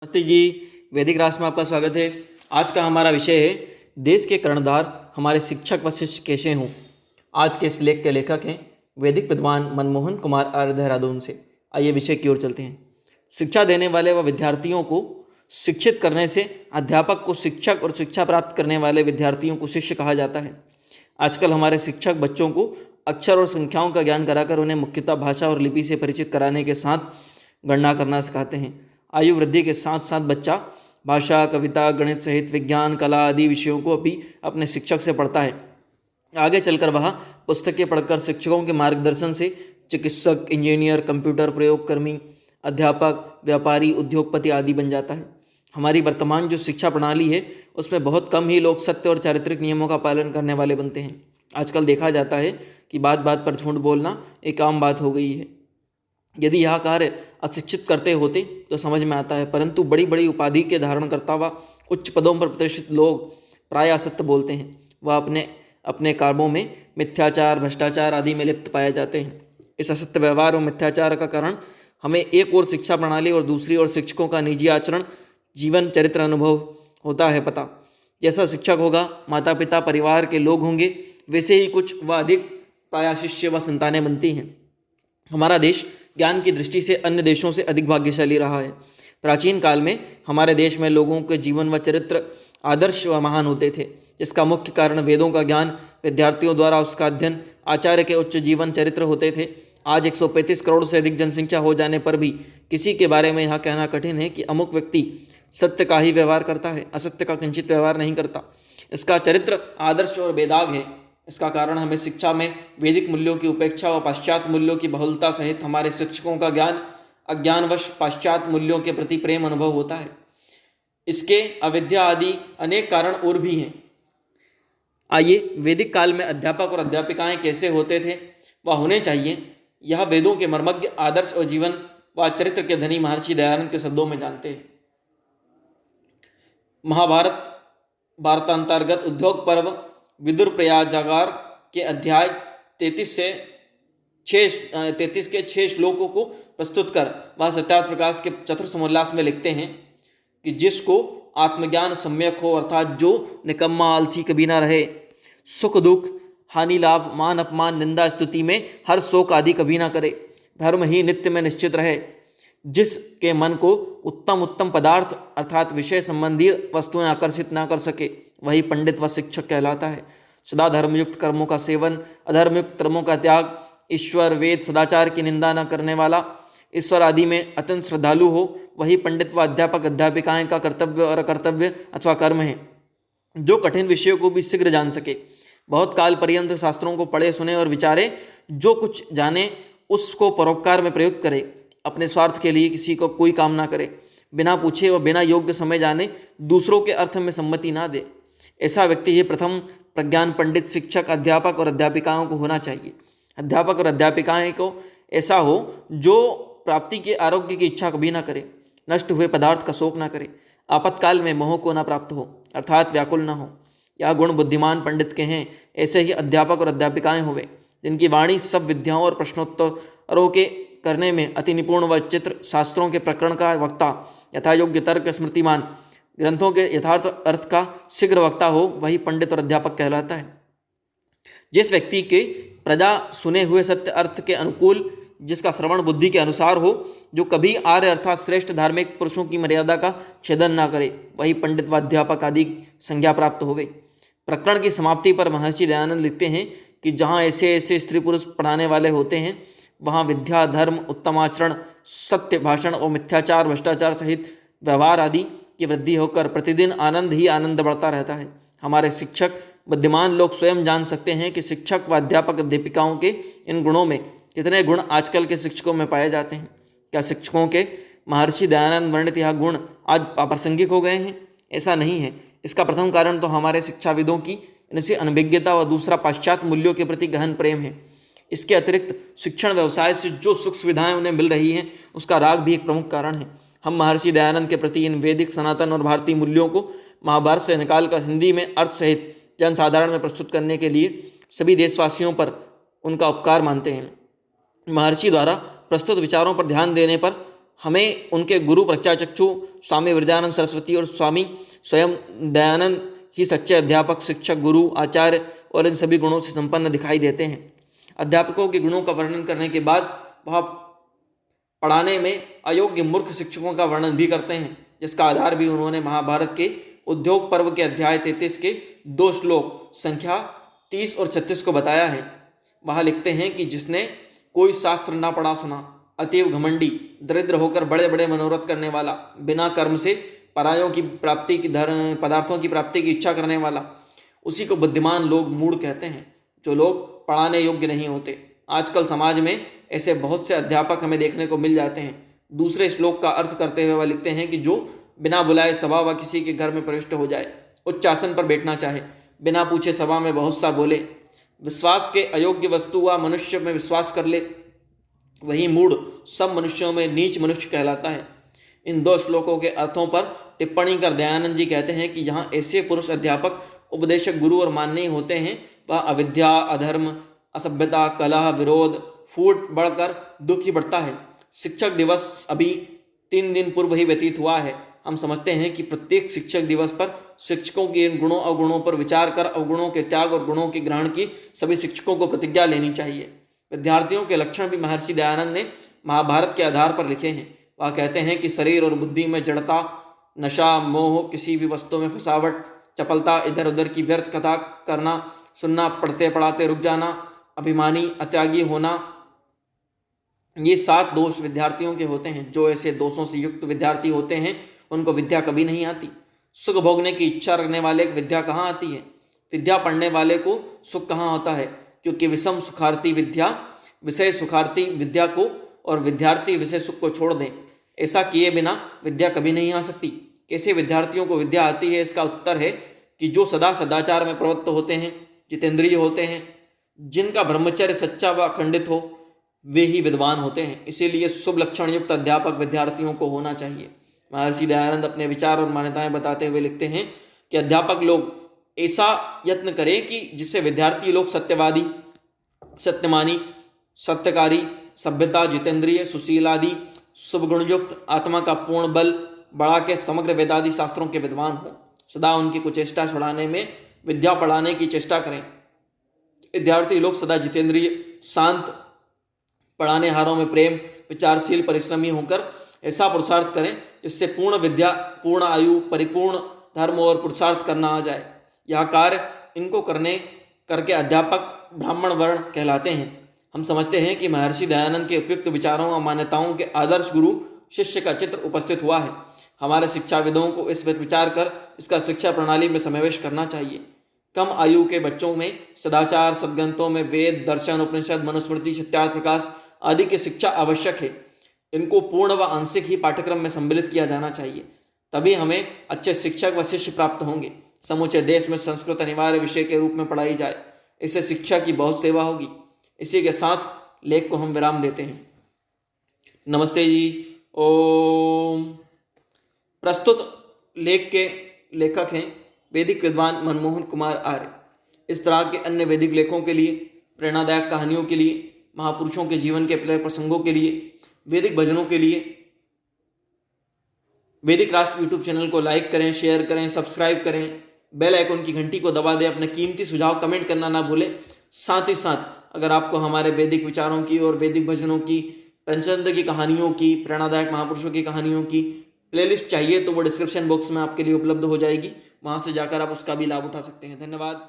नमस्ते जी। वैदिक राष्ट्र में आपका स्वागत है। आज का हमारा विषय है देश के कर्णधार हमारे शिक्षक व शिष्य कैसे हों। आज के इस लेख के लेखक हैं वैदिक विद्वान मनमोहन कुमार आर्य, देहरादून से। आइए विषय की ओर चलते हैं। शिक्षा देने वाले व विद्यार्थियों को शिक्षित करने से अध्यापक को शिक्षक और शिक्षा प्राप्त करने वाले विद्यार्थियों को शिष्य कहा जाता है। आजकल हमारे शिक्षक बच्चों को अक्षर और संख्याओं का ज्ञान कराकर उन्हें मुख्यतः भाषा और लिपि से परिचित कराने के साथ गणना करना सिखाते हैं। आयु वृद्धि के साथ साथ बच्चा भाषा, कविता, गणित सहित विज्ञान, कला आदि विषयों को भी अपने शिक्षक से पढ़ता है। आगे चलकर वह पुस्तकें पढ़कर शिक्षकों के मार्गदर्शन से चिकित्सक, इंजीनियर, कंप्यूटर प्रयोगकर्मी, अध्यापक, व्यापारी, उद्योगपति आदि बन जाता है। हमारी वर्तमान जो शिक्षा प्रणाली है उसमें बहुत कम ही लोग सत्य और चारित्रिक नियमों का पालन करने वाले बनते हैं। आजकल देखा जाता है कि बात बात पर झूठ बोलना एक आम बात हो गई है। यदि यह कार्य अशिक्षित करते होते तो समझ में आता है, परंतु बड़ी बड़ी उपाधि के धारण करता व उच्च पदों पर प्रतिष्ठित लोग प्राय असत्य बोलते हैं। वह अपने अपने कामों में मिथ्याचार, भ्रष्टाचार आदि में लिप्त पाए जाते हैं। इस असत्य व्यवहार और मिथ्याचार का कारण हमें एक ओर शिक्षा प्रणाली और दूसरी ओर शिक्षकों का निजी आचरण, जीवन चरित्र अनुभव होता है पता। जैसा शिक्षक होगा, माता पिता, परिवार के लोग होंगे, वैसे ही कुछ व अधिक प्रायः शिष्य व संतानें बनती हैं। हमारा देश ज्ञान की दृष्टि से अन्य देशों से अधिक भाग्यशाली रहा है। प्राचीन काल में हमारे देश में लोगों के जीवन व चरित्र आदर्श व महान होते थे, जिसका मुख्य कारण वेदों का ज्ञान, विद्यार्थियों द्वारा उसका अध्ययन, आचार्य के उच्च जीवन चरित्र होते थे। आज 135 करोड़ से अधिक जनसंख्या हो जाने पर भी किसी के बारे में यह कहना कठिन है कि अमुक व्यक्ति सत्य का ही व्यवहार करता है, असत्य का किंचित व्यवहार नहीं करता। इसका चरित्र आदर्श और बेदाग है। इसका कारण हमें शिक्षा में वैदिक मूल्यों की उपेक्षा व पाश्चात्य मूल्यों की बहुलता सहित हमारे शिक्षकों का ज्ञान अज्ञानवश पाश्चात्य मूल्यों के प्रति प्रेम अनुभव होता है। इसके अविद्या आदि अनेक कारण और भी हैं। आइए वैदिक काल में अध्यापक और अध्यापिकाएं कैसे होते थे व होने चाहिए, यह वेदों के मर्मज्ञ, आदर्श और जीवन व चरित्र के धनी महर्षि दयानंद के शब्दों में जानते हैं। महाभारत भारतांतर्गत उद्योग पर्व विदुर प्रयागार के अध्याय 33 के 6 श्लोकों को प्रस्तुत कर वह सत्यार्थ प्रकाश के चतुर्थ समोल्लास में लिखते हैं कि जिसको आत्मज्ञान सम्यक हो, अर्थात जो निकम्मा आलसी कभी ना रहे, सुख दुख, हानि लाभ, मान अपमान, निंदा स्तुति में हर शोक आदि कभी ना करे, धर्म ही नित्य में निश्चित रहे, जिसके मन को उत्तम उत्तम पदार्थ अर्थात विषय संबंधी वस्तुएं आकर्षित ना कर सके, वही पंडित व शिक्षक कहलाता है। सदा धर्मयुक्त कर्मों का सेवन, अधर्मयुक्त कर्मों का त्याग, ईश्वर, वेद, सदाचार की निंदा न करने वाला, ईश्वर आदि में अत्यंत श्रद्धालु हो, वही पंडित व अध्यापक अध्यापिकाएं का कर्तव्य और अकर्तव्य अथवा कर्म है। जो कठिन विषयों को भी शीघ्र जान सके, बहुत काल पर्यंत शास्त्रों को पढ़े सुने और विचारे, जो कुछ जाने उसको परोपकार में प्रयुक्त करे, अपने स्वार्थ के लिए किसी को कोई काम ना करे, बिना पूछे व बिना योग्य समय जाने दूसरों के अर्थ में सम्मति ना दे। ऐसा व्यक्ति ही प्रथम प्रज्ञान पंडित, शिक्षक, अध्यापक और अध्यापिकाओं को होना चाहिए। अध्यापक और अध्यापिकाएं को ऐसा हो जो प्राप्ति के आरोग्य की इच्छा कभी ना करे, नष्ट हुए पदार्थ का शोक ना करे, आपातकाल में मोह को ना प्राप्त हो अर्थात व्याकुल न हो। यह गुण बुद्धिमान पंडित के हैं। ऐसे ही अध्यापक और अध्यापिकाएं होवे जिनकी वाणी सब विद्याओं और प्रश्नोत्तरों के करने में अति निपुण व चित्र, शास्त्रों के प्रकरण का वक्ता, यथा योग्य तर्क स्मृतिमान, ग्रंथों के यथार्थ अर्थ का शीघ्र वक्ता हो, वही पंडित और अध्यापक कहलाता है। जिस व्यक्ति के प्रजा सुने हुए सत्य अर्थ के अनुकूल, जिसका श्रवण बुद्धि के अनुसार हो, जो कभी आर्य अर्थात श्रेष्ठ धार्मिक पुरुषों की मर्यादा का छेदन ना करे, वही पंडित व अध्यापक आदि संज्ञा प्राप्त होवे। प्रकरण की समाप्ति पर महर्षि दयानंद लिखते हैं कि जहाँ ऐसे ऐसे स्त्री पुरुष पढ़ाने वाले होते हैं, वहाँ विद्या, धर्म, उत्तम आचरण, सत्य भाषण और मिथ्याचार, भ्रष्टाचार सहित व्यवहार आदि की वृद्धि होकर प्रतिदिन आनंद ही आनंद बढ़ता रहता है। हमारे शिक्षक बुद्धिमान लोग स्वयं जान सकते हैं कि शिक्षक व अध्यापक अध्यापिकाओं के इन गुणों में कितने गुण आजकल के शिक्षकों में पाए जाते हैं। क्या शिक्षकों के महर्षि दयानंद वर्णित यह गुण आज अप्रासंगिक हो गए हैं? ऐसा नहीं है। इसका प्रथम कारण तो हमारे शिक्षाविदों की इनसे अनभिज्ञता व दूसरा पाश्चात्य मूल्यों के प्रति गहन प्रेम है। इसके अतिरिक्त शिक्षण व्यवसाय से जो सुख सुविधाएं उन्हें मिल रही हैं, उसका राग भी एक प्रमुख कारण है। हम महर्षि दयानंद के प्रति इन वैदिक, सनातन और भारतीय मूल्यों को महाभारत से निकालकर हिंदी में अर्थ सहित जनसाधारण में प्रस्तुत करने के लिए सभी देशवासियों पर उनका उपकार मानते हैं। महर्षि द्वारा प्रस्तुत विचारों पर ध्यान देने पर हमें उनके गुरु प्रज्ञाचक्षु स्वामी विरजानंद सरस्वती और स्वामी स्वयं दयानंद ही सच्चे अध्यापक, शिक्षक, गुरु, आचार्य और इन सभी गुणों से संपन्न दिखाई देते हैं। अध्यापकों के गुणों का वर्णन करने के बाद वह पढ़ाने में अयोग्य मूर्ख शिक्षकों का वर्णन भी करते हैं, जिसका आधार भी उन्होंने महाभारत के उद्योग पर्व के अध्याय 33 के 2 श्लोक संख्या 30 और 36 को बताया है। वहाँ लिखते हैं कि जिसने कोई शास्त्र ना पढ़ा सुना, अतीव घमंडी, दरिद्र होकर बड़े बड़े मनोरथ करने वाला, बिना कर्म से परायों की प्राप्ति की पदार्थों की प्राप्ति की इच्छा करने वाला, उसी को बुद्धिमान लोग मूढ़ कहते हैं, जो लोग पढ़ाने योग्य नहीं होते। आजकल समाज में ऐसे बहुत से अध्यापक हमें देखने को मिल जाते हैं। दूसरे श्लोक का अर्थ करते हुए वह लिखते हैं कि जो बिना बुलाए सभा व किसी के घर में प्रविष्ट हो जाए, उच्च आसन पर बैठना चाहे, बिना पूछे सभा में बहुत सा बोले, विश्वास के अयोग्य वस्तु व मनुष्य में विश्वास कर ले, वही मूढ़ सब मनुष्यों में नीच मनुष्य कहलाता है। इन 2 श्लोकों के अर्थों पर टिप्पणी कर दयानंद जी कहते हैं कि यहाँ ऐसे पुरुष अध्यापक, उपदेशक, गुरु और माननीय होते हैं वह अविद्या, अधर्म, असभ्यता, कलह, विरोध, फूट बढ़कर दुख ही बढ़ता है। शिक्षक दिवस अभी 3 दिन पूर्व ही व्यतीत हुआ है। हम समझते हैं कि प्रत्येक शिक्षक दिवस पर शिक्षकों के इन गुणों अवगुणों पर विचार कर अवगुणों के त्याग और गुणों के ग्रहण की सभी शिक्षकों को प्रतिज्ञा लेनी चाहिए। विद्यार्थियों के लक्षण भी महर्षि दयानंद ने महाभारत के आधार पर लिखे हैं। वह कहते हैं कि शरीर और बुद्धि में जड़ता, नशा, मोह, किसी भी वस्तु में फंसावट, चपलता, इधर उधर की व्यर्थ कथा करना, सुनना, पढ़ते पढ़ाते रुक जाना, अभिमानी, अत्यागी होना, ये 7 दोष विद्यार्थियों के होते हैं। जो ऐसे दोषों से युक्त विद्यार्थी होते हैं उनको विद्या कभी नहीं आती। सुख भोगने की इच्छा रखने वाले को विद्या कहाँ आती है? विद्या पढ़ने वाले को सुख कहाँ होता है? क्योंकि विषम सुखार्थी विद्या, विषय सुखार्थी विद्या को और विद्यार्थी विषय सुख को छोड़ दें, ऐसा किए बिना विद्या कभी नहीं आ सकती। कैसे विद्यार्थियों को विद्या आती है? इसका उत्तर है कि जो सदा सदाचार में प्रवृत्त होते हैं, जितेंद्रिय होते हैं, जिनका ब्रह्मचर्य सच्चा व अखंडित हो, वे ही विद्वान होते हैं। इसीलिए शुभ लक्षण युक्त अध्यापक विद्यार्थियों को होना चाहिए। महर्षि दयानंद अपने विचार और मान्यताएं बताते हुए लिखते हैं कि अध्यापक लोग ऐसा यत्न करें कि जिससे विद्यार्थी लोग सत्यवादी, सत्यमानी, सत्यकारी, सभ्यता, जितेंद्रिय, सुशील आदि शुभ गुणयुक्त, आत्मा का पूर्ण बल बढ़ा के समग्र वेदादि शास्त्रों के विद्वान हों। सदा उनकी कुचेष्टा छुड़ाने में विद्या पढ़ाने की चेष्टा करें। विद्यार्थी लोग सदा जितेंद्रिय, शांत, पढ़ाने हारों में प्रेम, विचारशील, परिश्रमी होकर ऐसा पुरुषार्थ करें जिससे पूर्ण विद्या, पूर्ण आयु, परिपूर्ण धर्म और पुरुषार्थ करना आ जाए। यह कार्य इनको करके अध्यापक ब्राह्मण वर्ण कहलाते हैं। हम समझते हैं कि महर्षि दयानंद के उपयुक्त विचारों और मान्यताओं के आदर्श गुरु शिष्य का चित्र उपस्थित हुआ है। हमारे शिक्षाविदों को इस विचार कर इसका शिक्षा प्रणाली में समावेश करना चाहिए। कम आयु के बच्चों में सदाचार, सद्ग्रंथों में वेद, दर्शन, उपनिषद, मनुस्मृति, सत्यार्थ प्रकाश आदि की शिक्षा आवश्यक है। इनको पूर्ण व आंशिक ही पाठ्यक्रम में सम्मिलित किया जाना चाहिए, तभी हमें अच्छे शिक्षक व शिष्य प्राप्त होंगे। समूचे देश में संस्कृत अनिवार्य विषय के रूप में पढ़ाई जाए, इससे शिक्षा की बहुत सेवा होगी। इसी के साथ लेख को हम विराम देते हैं। नमस्ते जी। ओम। प्रस्तुत लेख के लेखक हैं वैदिक विद्वान मनमोहन कुमार आर्य। इस तरह के अन्य वैदिक लेखों के लिए, प्रेरणादायक कहानियों के लिए, महापुरुषों के जीवन के प्रेरक प्रसंगों के लिए, वैदिक भजनों के लिए वैदिक राष्ट्र यूट्यूब चैनल को लाइक करें, शेयर करें, सब्सक्राइब करें, बेल आइकन की घंटी को दबा दें। अपने कीमती सुझाव कमेंट करना ना भूलें। साथ ही साथ अगर आपको हमारे वैदिक विचारों की और वैदिक भजनों की, पंचतंत्र की कहानियों की, प्रेरणादायक महापुरुषों की कहानियों की प्लेलिस्ट चाहिए तो वो डिस्क्रिप्शन बॉक्स में आपके लिए उपलब्ध हो जाएगी। वहाँ से जाकर आप उसका भी लाभ उठा सकते हैं। धन्यवाद।